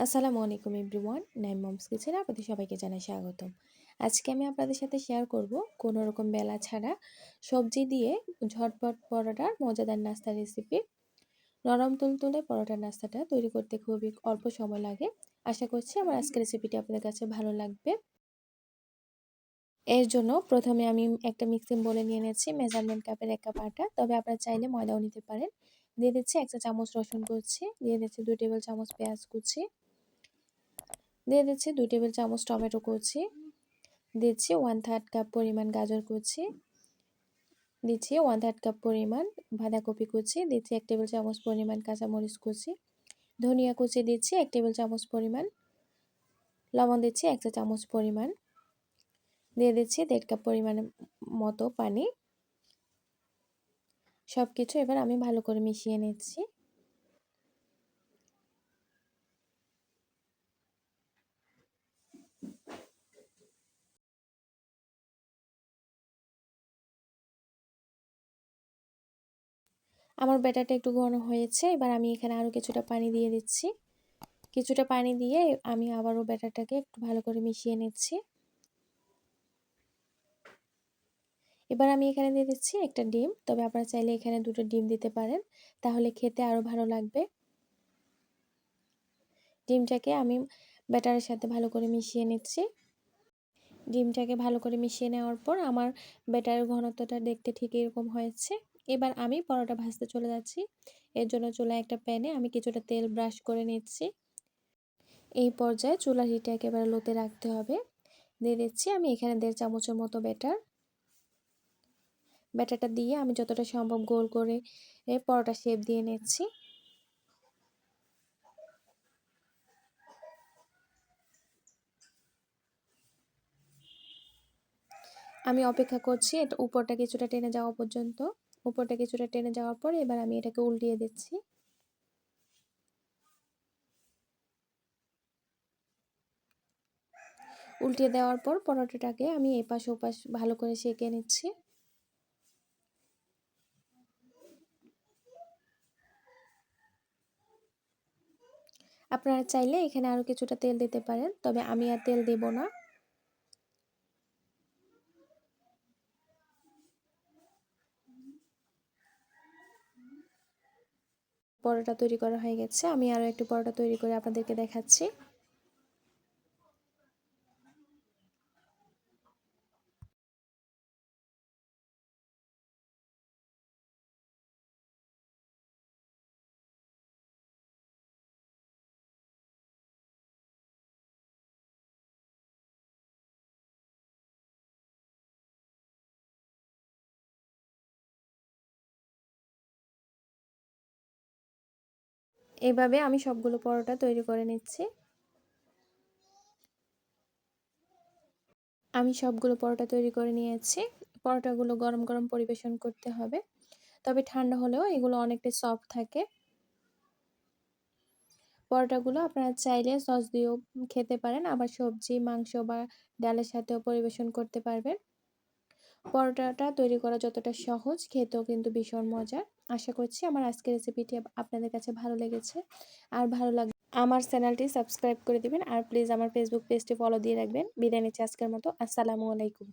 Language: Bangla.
আসসালামু আলাইকুম এভরিওয়ান। নাইম মমস কিচেনে আপনাদের সবাইকে জানাই স্বাগতম। আজকে আমি আপনাদের সাথে শেয়ার করব কোনো রকম বেলা ছাড়া সবজি দিয়ে ঝটপট পরোটার মজাদার নাস্তা রেসিপি। নরম তুলতুলে পরোটার নাস্তাটা তৈরি করতে খুবই অল্প সময় লাগে। আশা করছি আমার আজকের রেসিপিটি আপনাদের কাছে ভালো লাগবে। এর জন্য প্রথমে আমি একটা মিক্সিং বোলে নিয়ে নিয়েছি মেজারমেন্ট কাপের 1 কাপ আটা, তবে আপনারা চাইলে ময়দাও নিতে পারেন। দিয়ে দিচ্ছি 1 চা চামচ রসুন কুচি, দিয়ে দিচ্ছি 2 টেবিল চামচ পেঁয়াজ কুচি, দিয়ে দিচ্ছি 2 টেবিল চামচ টমেটো কুচি, দিচ্ছি 1/3 কাপ পরিমাণ গাজর কুচি, দিচ্ছি 1/3 কাপ পরিমাণ বাঁধাকপি কুচি, দিচ্ছি 1 টেবিল চামচ পরিমাণ কাঁচামরিচ কুচি, ধনিয়া কুচি দিচ্ছি 1 টেবিল চামচ পরিমাণ, লবণ দিচ্ছি 1 চা চামচ পরিমাণ, দিয়ে দিচ্ছি 1.5 কাপ পরিমাণের মতো পানি। সবকিছু এবার আমি ভালো করে মিশিয়ে নিচ্ছি। আমার ব্যাটারটা একটু ঘন হয়েছে, এবার আমি এখানে আরও কিছুটা পানি দিয়ে দিচ্ছি। কিছুটা পানি দিয়ে আমি আবারও ব্যাটারটাকে একটু ভালো করে মিশিয়ে নিচ্ছি। এবার আমি এখানে দিয়ে দিচ্ছি একটা ডিম, তবে আপনারা চাইলে এখানে 2টো ডিম দিতে পারেন, তাহলে খেতে আরও ভালো লাগবে। ডিমটাকে আমি ব্যাটারের সাথে ভালো করে মিশিয়ে নিচ্ছি। ডিমটাকে ভালো করে মিশিয়ে নেওয়ার পর আমার ব্যাটারের ঘনত্বটা দেখতে ঠিক এরকম হয়েছে। এবার আমি পরোটা ভাজতে চলে যাচ্ছি। এর জন্য চুলায় একটা প্যানে আমি কিছুটা তেল ব্রাশ করে নিচ্ছি। এই পর্যায়ে চুলার হিটে একেবারে লোতে রাখতে হবে। দিয়ে দিচ্ছি আমি এখানে 1.5 চামচের মতো ব্যাটারটা দিয়ে আমি যতটা সম্ভব গোল করে পরোটা শেপ দিয়ে নিচ্ছি। আমি অপেক্ষা করছি এটা উপরটা কিছুটা টেনে যাওয়া পর্যন্ত। উপরটা কিছুটা টেনে যাওয়ার পর এবার আমি এটাকে উল্টিয়ে দিচ্ছি। উল্টিয়ে দেওয়ার পর পরোটাটাকে আমি এপাশ ওপাশ ভালো করে সেঁকে নিচ্ছি। আপনারা চাইলে এখানে আরও কিছুটা তেল দিতে পারেন, তবে আমি আর তেল দেব না। পরোটা তৈরি করা হয়ে গেছে। আমি আরও একটু পরোটা তৈরি করে আপনাদেরকে দেখাচ্ছি। এভাবে আমি সবগুলো পরোটা তৈরি করে নিচ্ছি। আমি সবগুলো পরোটা তৈরি করে নিয়েছি। পরোটাগুলো গরম গরম পরিবেশন করতে হবে, তবে ঠান্ডা হলেও এগুলো অনেকটা সফট থাকে। পরোটাগুলো আপনারা চাইলে সস দিয়েও খেতে পারেন, আবার সবজি, মাংস বা ডালের সাথেও পরিবেশন করতে পারবেন। পরোটাটা তৈরি করা যতটা সহজ, খেতেও কিন্তু ভীষণ মজার। আশা করছি আমার আজকের রেসিপিটি আপনাদের কাছে ভালো লেগেছে। আর ভালো লাগলে আমার চ্যানেলটি সাবস্ক্রাইব করে দিবেন, আর প্লিজ আমার ফেসবুক পেজটি ফলো দিয়ে রাখবেন। বিদায় নিচ্ছি আজকের মতো। আসসালামু আলাইকুম।